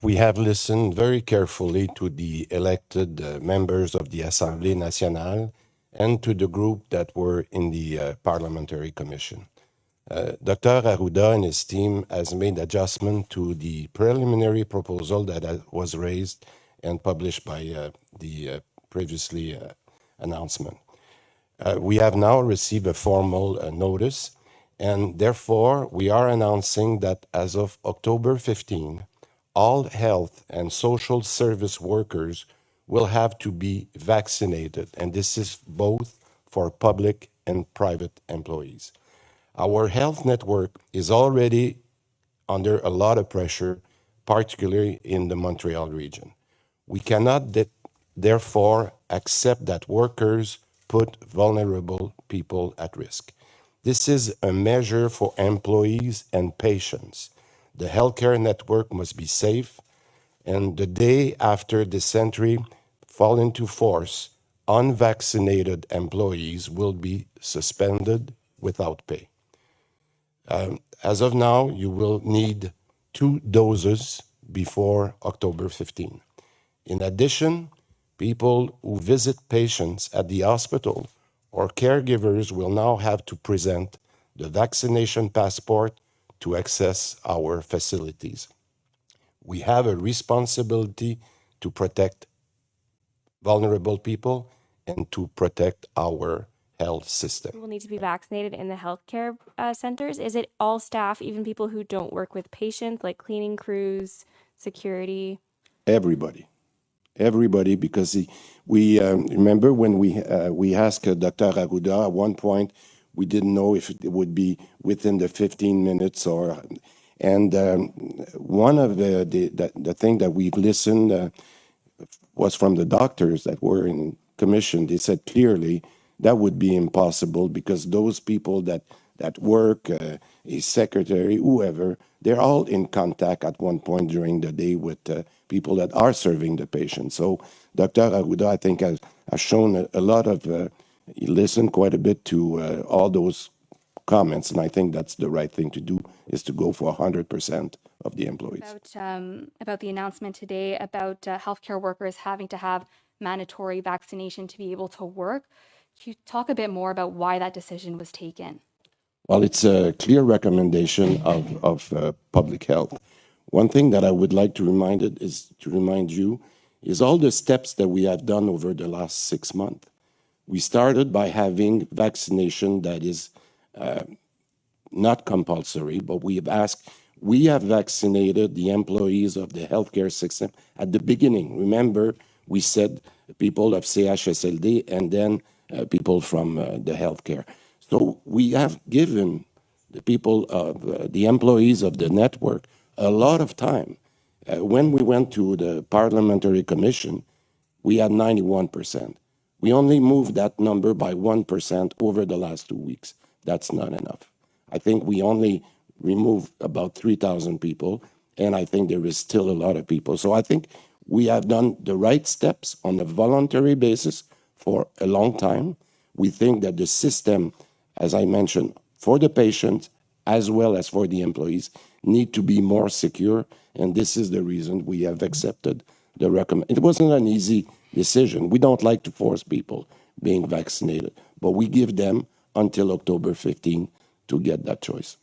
We have listened very carefully to the elected members of the Assemblée nationale and to the group that were in the parliamentary commission. Dr. Arruda and his team has made adjustment to the preliminary proposal that was raised and published by the previously announcement. We have now received a formal notice, and therefore we are announcing that as of October 15, all health and social service workers will have to be vaccinated, and this is both for public and private employees. Our health network is already under a lot of pressure, particularly in the Montreal region. We cannot therefore accept that workers put vulnerable people at risk. This is a measure for employees and patients. The healthcare network must be safe, and the day after dysentery fall into force, unvaccinated employees will be suspended without pay. As of now, you will need 2 doses before October 15. In addition, people who visit patients at the hospital or caregivers will now have to present the vaccination passport to access our facilities. We have a responsibility to protect vulnerable people and to protect our health system. Will need to be vaccinated in the healthcare centers. Is it all staff, even people who don't work with patients, like cleaning crews, security? Everybody, because we remember when we asked Dr. Arruda at one point, we didn't know if it would be within the 15 minutes or, and one of the thing that we've listened was from the doctors that were in commission. They said clearly that would be impossible because those people that work, a secretary, whoever, they're all in contact at one point during the day with people that are serving the patient. So Dr. Arruda, I think, has shown a lot of, he listened quite a bit to all those comments, and I think that's the right thing to do, is to go for 100% of the employees. About the announcement today about healthcare workers having to have mandatory vaccination to be able to work. Can you talk a bit more about why that decision was taken? Well, it's a clear recommendation of public health. One thing that I would like to remind you is all the steps that we have done over the last 6 months. We started by having vaccination that is not compulsory, but we have vaccinated the employees of the healthcare system at the beginning. Remember, we said people of CHSLD and then people from the healthcare. So we have given the people of the employees of the network a lot of time. When we went to the parliamentary commission, we had 91%. We only moved that number by 1% over the last 2 weeks. That's not enough. I think we only removed about 3,000 people, and I think there is still a lot of people. So I think we have done the right steps on a voluntary basis for a long time. We think that the system, as I mentioned, for the patients as well as for the employees, need to be more secure, and this is the reason we have accepted the recommendation. It wasn't an easy decision. We don't like to force people being vaccinated, but we give them until October 15 to get that choice.